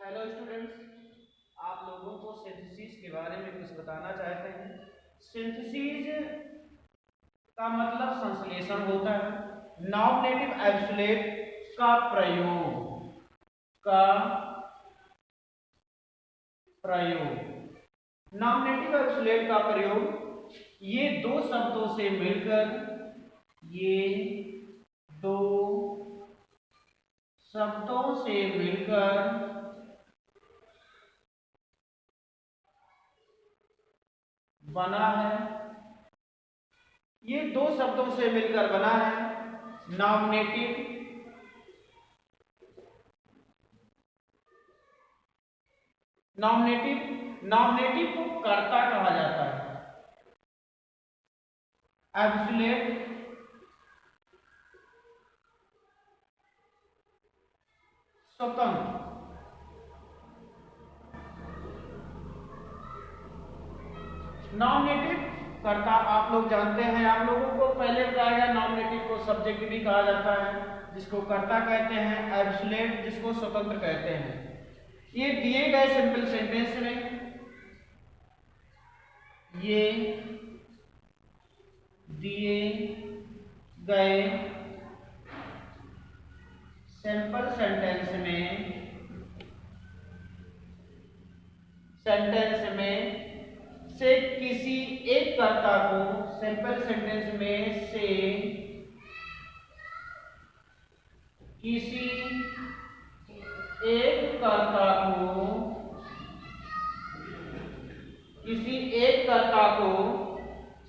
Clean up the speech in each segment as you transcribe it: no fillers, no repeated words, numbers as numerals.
Hello students, आप लोगों को सिंथेसिस के बारे में कुछ बताना चाहते हैं। सिंथेसिस का मतलब संश्लेषण होता है। नॉमिनेटिव एब्सोल्यूट का प्रयोग नॉमिनेटिव एब्सोल्यूट का प्रयोग ये दो शब्दों से मिलकर ये दो शब्दों से मिलकर बना है। ये दो शब्दों से मिलकर बना है। नॉमिनेटिव नॉमिनेटिव नॉमिनेटिव को कर्ता कहा जाता है। एब्सोल्यूट स्वतंत्र। नॉमिनेटिव कर्ता आप लोग जानते हैं, आप लोगों को पहले बताया गया। नॉमिनेटिव को सब्जेक्ट भी कहा जाता है, जिसको कर्ता कहते हैं। एब्सोल्यूट जिसको स्वतंत्र कहते हैं। ये दिए गए सिंपल सेंटेंस में ये दिए गए सिंपल सेंटेंस में से किसी एक कर्ता को सिंपल सेंटेंस में से किसी एक कर्ता को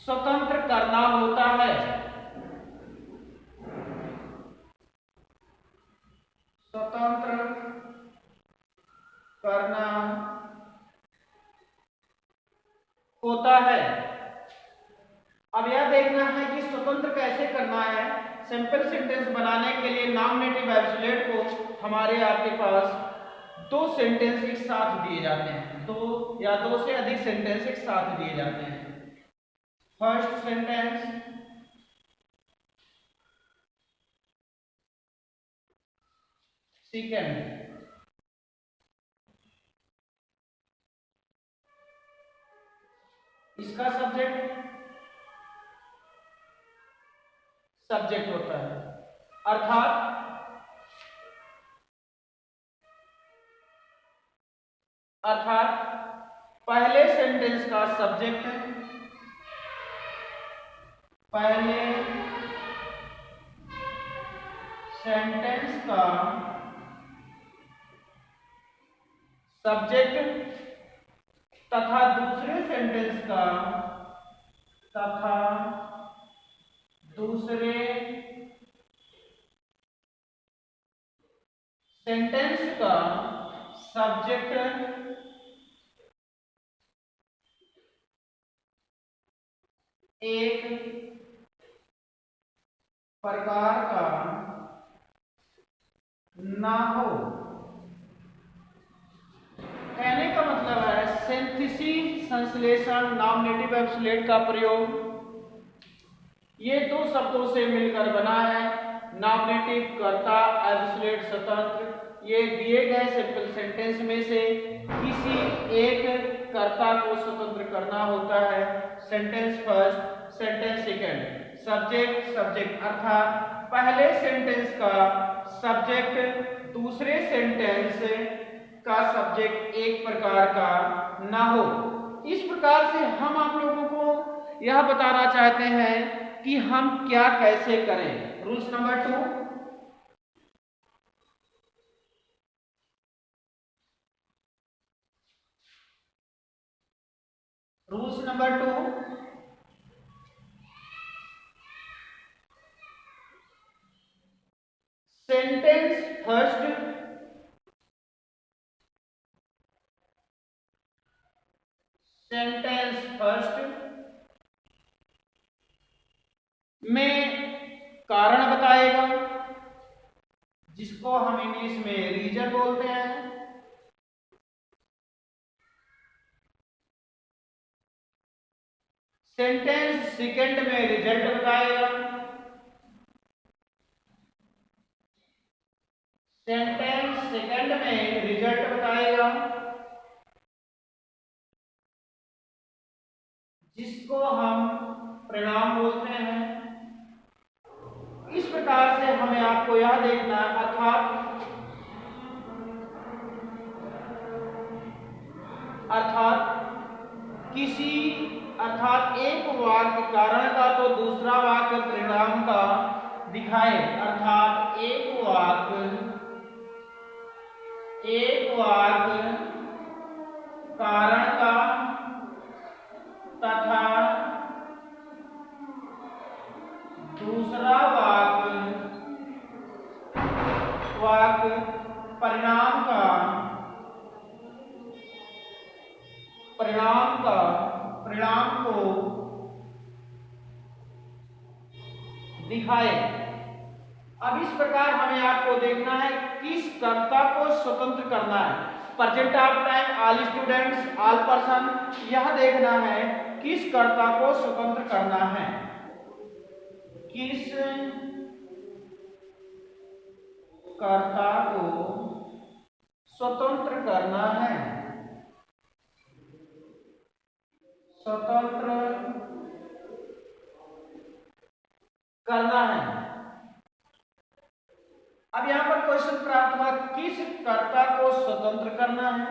स्वतंत्र करना होता है। स्वतंत्र करना होता है। अब यह देखना है कि स्वतंत्र कैसे करना है। सिंपल सेंटेंस बनाने के लिए नॉमिनेटिव एब्सोल्यूट को हमारे आपके पास दो सेंटेंस एक साथ दिए जाते हैं। दो या दो से अधिक सेंटेंस एक साथ दिए जाते हैं। First sentence, second. इसका सब्जेक्ट होता है, अर्थात पहले सेंटेंस का सब्जेक्ट तथा दूसरे सेंटेंस का सब्जेक्ट एक प्रकार का ना हो। कहने का मतलब है सिंथेसिस संश्लेषण नॉमिनेटिव एब्सोल्यूट का प्रयोग ये दो शब्दों से मिलकर बना है। नॉमिनेटिव कर्ता, एब्सोल्यूट स्वतंत्र। ये दिए गए सिंपल सेंटेंस में से किसी एक कर्ता को स्वतंत्र करना होता है। Sentence first, sentence second. Subject अर्थात पहले सेंटेंस का सब्जेक्ट दूसरे सेंटेंस का सब्जेक्ट एक प्रकार का ना हो। इस प्रकार से हम आप लोगों को यह बताना चाहते हैं कि हम क्या कैसे करें। रूल्स नंबर 2, सेंटेंस फर्स्ट, में कारण बताएगा, जिसको हम इंग्लिश में रीजन बोलते हैं। सेंटेंस सेकंड में रिजल्ट बताएगा। सेंटेंस सेकंड में रिजल्ट बताएगा, जिसको हम परिणाम बोलते हैं। इस प्रकार से हमें आपको यह देखना है, अर्थात एक वाक्य कारण का तो दूसरा वाक्य परिणाम का दिखाए। अर्थात एक वाक्य कारण का तथा दूसरा वाक्य परिणाम को दिखाए। अब इस प्रकार हमें आपको देखना है किस कर्ता को स्वतंत्र करना है। Present of time, all students, all person, यह देखना है किस कर्ता को स्वतंत्र करना है। किस कर्ता को स्वतंत्र करना है, स्वतंत्र करना है। अब यहां पर क्वेश्चन प्राप्त हुआ, किस कर्ता को स्वतंत्र करना है।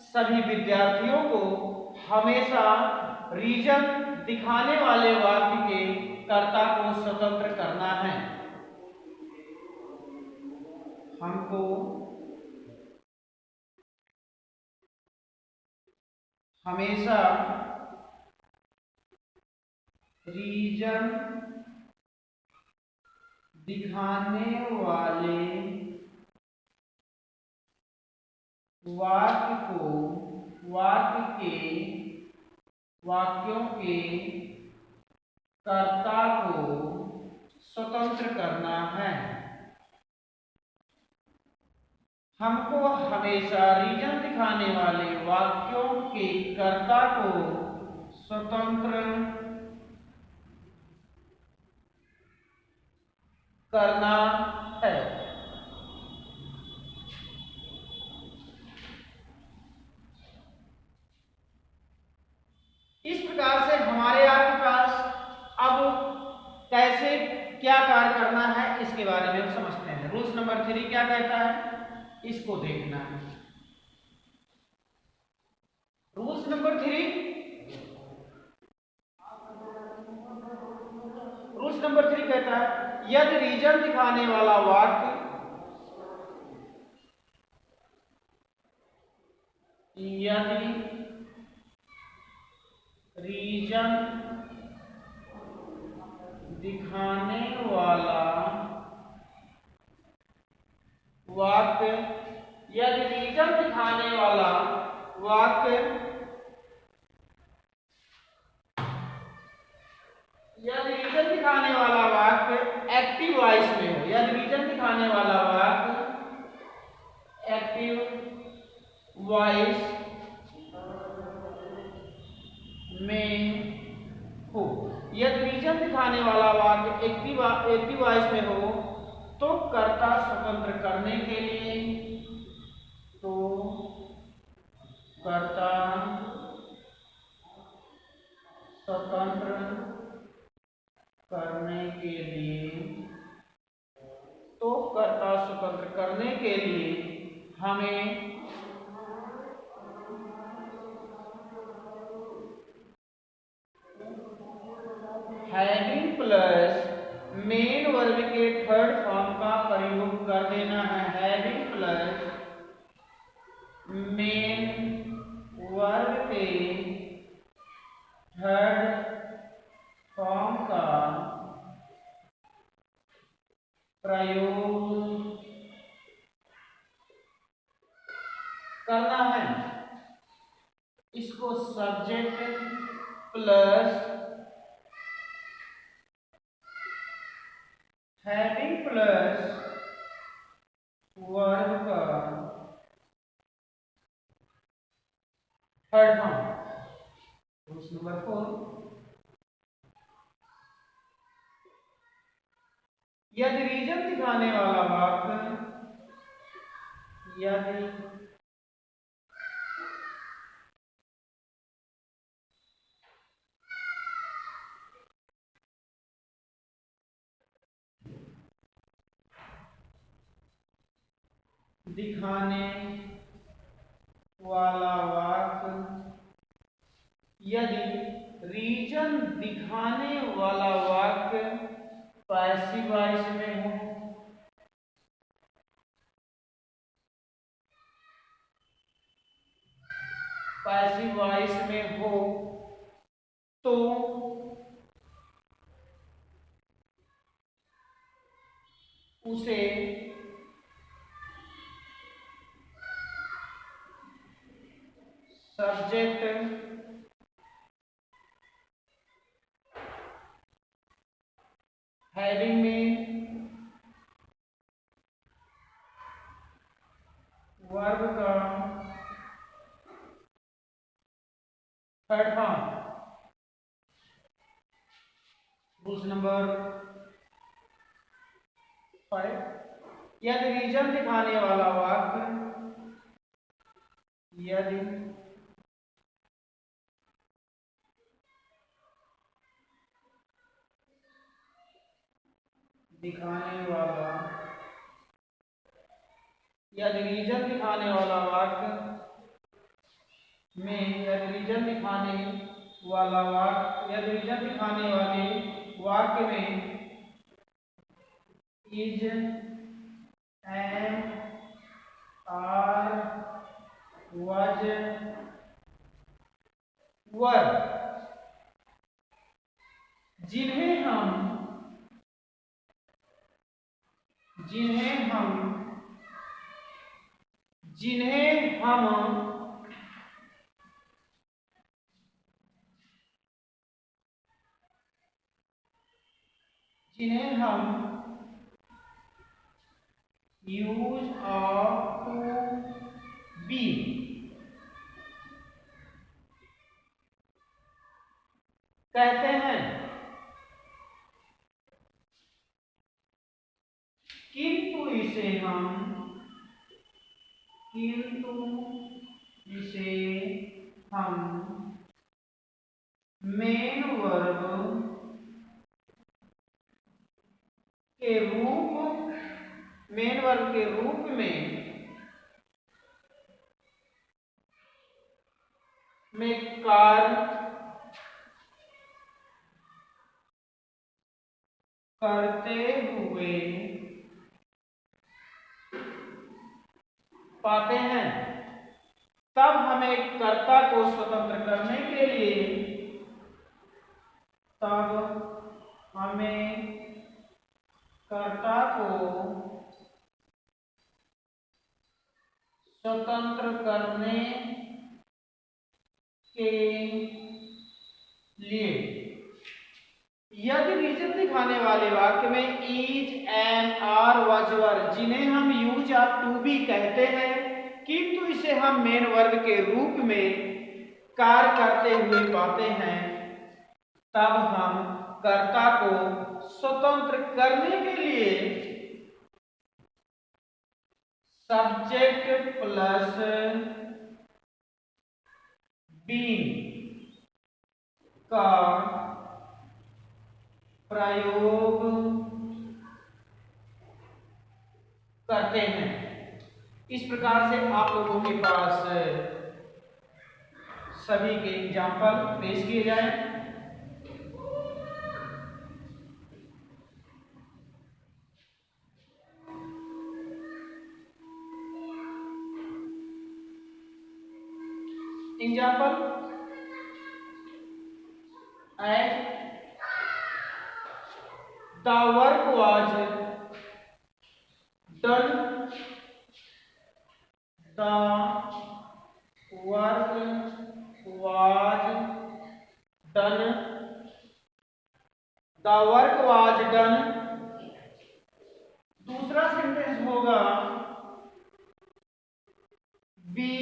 सभी विद्यार्थियों को हमेशा रीजन दिखाने वाले वाक्य के कर्ता को स्वतंत्र करना है। हमको हमेशा रीजन दिखाने वाले वाक्यों के कर्ता को स्वतंत्र करना है। हमको हमेशा रीजन दिखाने वाले वाक्यों के कर्ता को स्वतंत्र करना है। इस प्रकार से हमारे आपके पास अब कैसे क्या कार्य करना है इसके बारे में हम समझते हैं। रूल्स नंबर 3 क्या कहता है, इसको देखना है। रूल्स नंबर 3 कहता है, यदि रीजन दिखाने वाला वाक्य एक्टिव वॉइस में हो, यदि रीजन दिखाने वाला वाक्य एक्टिव वॉइस में हो, यदि रीजन दिखाने वाला वाक्य एक्टिव वॉइस में हो तो कर्ता स्वतंत्र करने के लिए हमें हैविंग प्लस मेन वर्ब के थर्ड फॉर्म का प्रयोग कर देना है। हैविंग प्लस मेन वर्ब के थर्ड फॉर्म का प्रयोग करना है। इसको subject plus having plus verb का थर्ड फॉर्म। रूल्स नंबर 4, यदि रीजन दिखाने वाला वाक्य यदि दिखाने वाला वाक्य, यदि रीजन दिखाने वाला वाक्य पैसिव वॉइस में हो, पैसिव वॉइस में हो तो उसे सब्जेक्ट हैविंग में वर्ब का थर्ड फॉर्म। रूल्स नंबर 5, यदि रीजन दिखाने वाला वाक्य, यदि दिखाने वाला, यदि रीजन दिखाने वाला वाक्य में, यदि रीजन दिखाने वाला वाक्य, यदि रीजन दिखाने वाले वाक्य में इज, एम, आर, वज, वर, जिन्हें हम जिन्हें हम यूज ऑफ टू बी कहते हैं, किंतु इसे हम मेन वर्ब के रूप में कार्य करते हुए पाते हैं। तब हमें कर्ता को स्वतंत्र करने के लिए, तब हमें कर्ता को स्वतंत्र करने के लिए, यदि रीजन दिखाने वाले वाक्य में इज, एम, आर, वज, वर, जिन्हें हम यूज ऑफ टू बी कहते हैं, किंतु इसे हम मेन वर्ब के रूप में कार्य करते हुए पाते हैं, तब हम कर्ता को स्वतंत्र करने के लिए सब्जेक्ट प्लस बीइंग का प्रयोग करते हैं। इस प्रकार से आप लोगों के पास सभी के एग्जाम्पल पेश किए जाएं। Example, as the work was done, the work was done, the work was done. दूसरा सेंटेंस होगा, we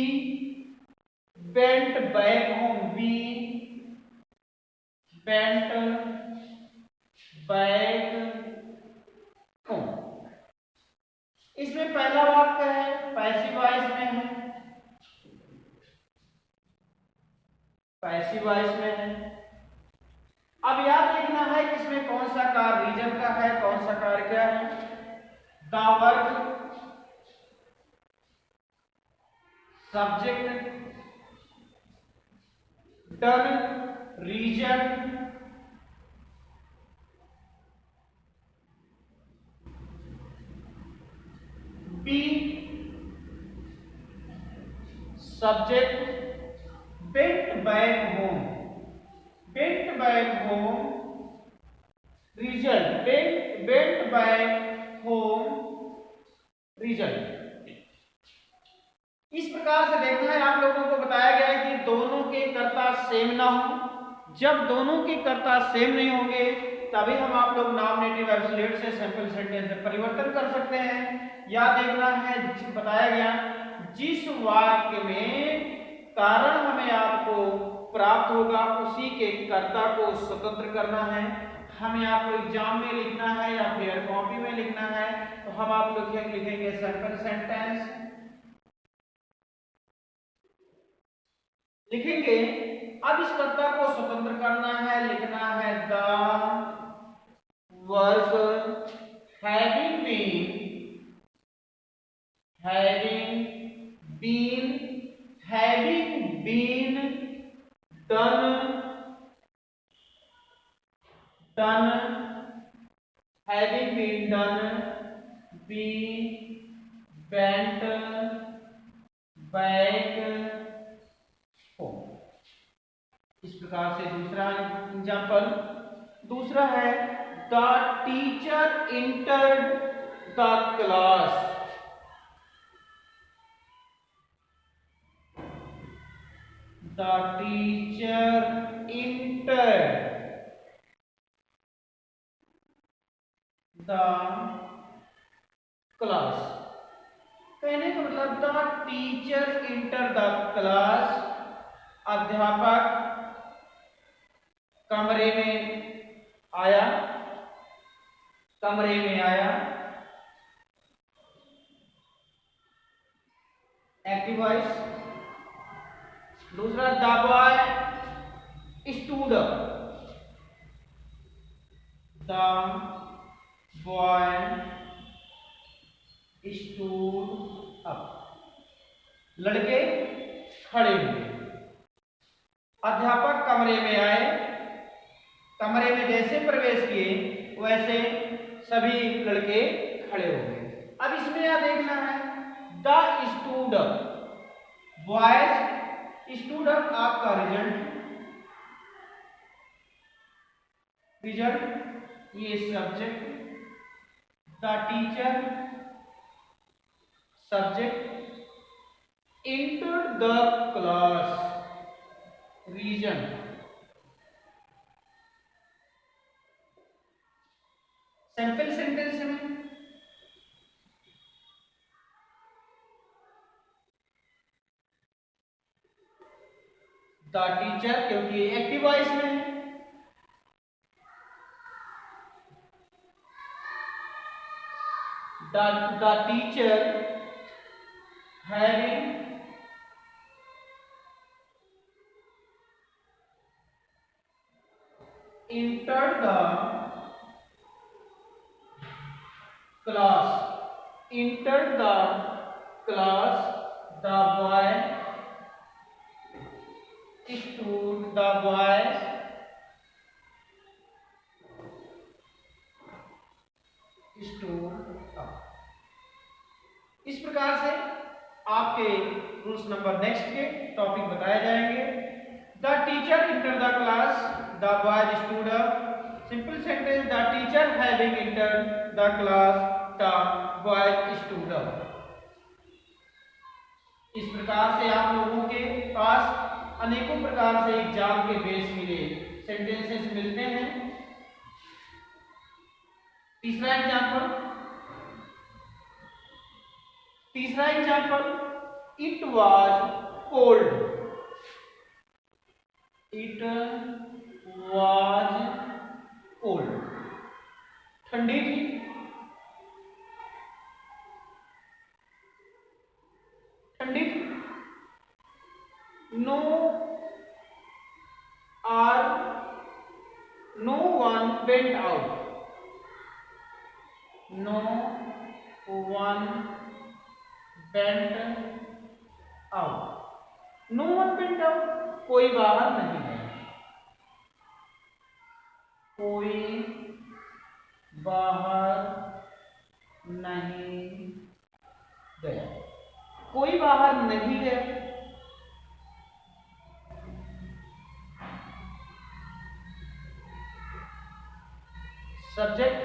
went back home, we went back home. इसमें पहला वाक्य है पैसिव वॉइस पैसिव वॉइस में है। अब याद देखना है कि इसमें कौन सा कार्य रीजन का है, कौन सा कार्य क्या है। The work subject done reason be subject went back home, went back home result, went back home result. इस प्रकार से देखना है, आप लोगों को बताया गया है कि दोनों के कर्ता सेम ना हो। जब दोनों के कर्ता सेम नहीं होंगे तभी हम आप लोग नॉमिनेटिव एब्सोल्यूट से सिंपल सेंटेंस में परिवर्तन कर सकते हैं। याद देखना है, बताया गया जिस वाक्य में कारण हमें आपको प्राप्त होगा उसी के कर्ता को स्वतंत्र करना है। हमें आपको एग्जाम में लिखना है या फिर कॉपी में लिखना है तो हम आप लोग लिखेंगे सिंपल सेंटेंस लिखेंगे। अब इस कर्ता को स्वतंत्र करना है, लिखना है the work having been done be went back home। इस प्रकार से दूसरा एग्जाम्पल, दूसरा है the teacher entered the class, the teacher entered the class. कहने का मतलब the teacher inter the class, अध्यापक कमरे में आया, कमरे में आया, एक्टिव वॉइस। दूसरा the boy stood up, the boy stood up, लड़के खड़े हुए। अध्यापक कमरे में आए, कमरे में जैसे प्रवेश किए वैसे सभी लड़के खड़े हो गए। अब इसमें यह देखना है the stood up, boys stood up आपका रिजल्ट ये subject, the teacher subject, enter the class reason. Simple sentence में द टीचर क्योंकि एक्टिव वॉइस में है, the teacher having entered the class, entered the class, the boy stood, the boys stood up। इस प्रकार से आपके rules number next के topic बताए जाएंगे। The teacher inter the class, the boys stood up. Simple sentence the teacher having entered the class, the boys stood up. इस प्रकार से आप लोगों के पास अनेकों प्रकार से एग्जाम के बेस मिले सेंटेंसेस मिलते हैं। तीसरा example, it was cold, it was cold, ठंडी थी। ठंडी थी। No or no one went out. No one went out. No one went out. कोई बाहर नहीं गया. कोई बाहर नहीं गया. कोई बाहर नहीं गया. सब्जेक्ट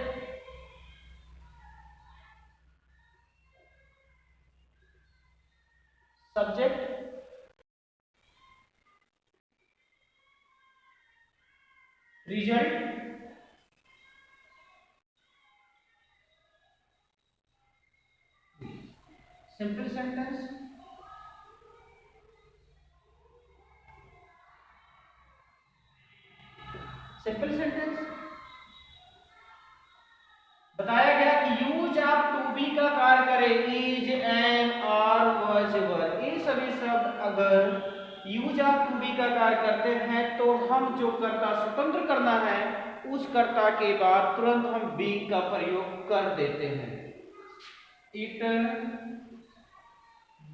रिजल्ट सिंपल सेंटेंस बताया गया कि यूज ऑफ टू बी का कार्य करे इज, एम, आर, वाज, वर. ये सभी शब्द अगर यूज ऑफ टू बी का कार्य करते हैं तो हम जो कर्ता स्वतंत्र करना है उस कर्ता के बाद तुरंत हम बी का प्रयोग कर देते हैं. It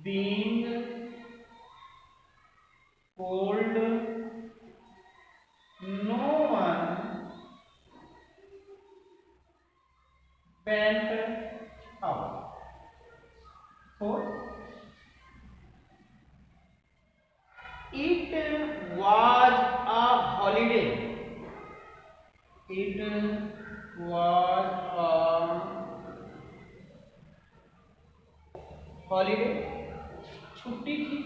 being cold, no one went out. 4. It was a holiday. It was a holiday. छुट्टी थी.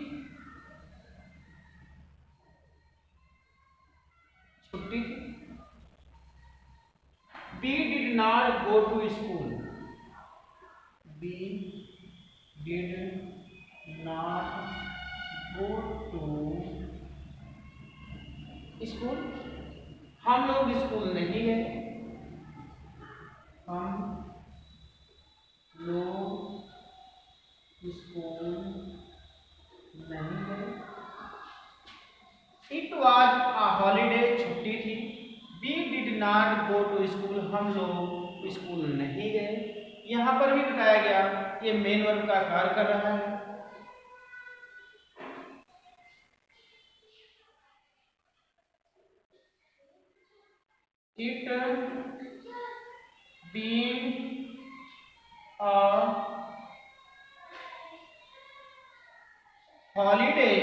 We did not go to school. We did not go to school. हम लोग स्कूल नहीं गए. हम लोग स्कूल नहीं गए. It was a holiday. छुट्टी थी. We did not go to school. हम लोग स्कूल नहीं गए. यहाँ पर भी बताया गया ये मेन वर्ब का कार्य कर रहा है. It being a holiday,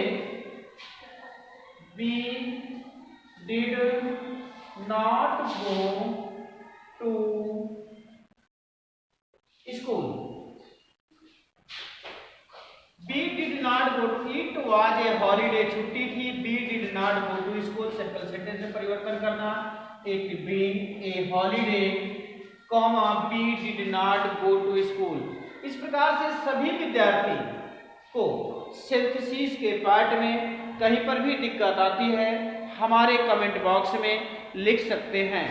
we did not go to school. We did not go to, it was a holiday, छुट्टी थी. We did not go to school. Simple sentence में परिवर्तन करना. It being a holiday, comma we did not go to school. इस प्रकार से सभी विद्यार्थी को सिंथेसिस के पार्ट में कहीं पर भी दिक्कत आती है हमारे कमेंट बॉक्स में लिख सकते हैं.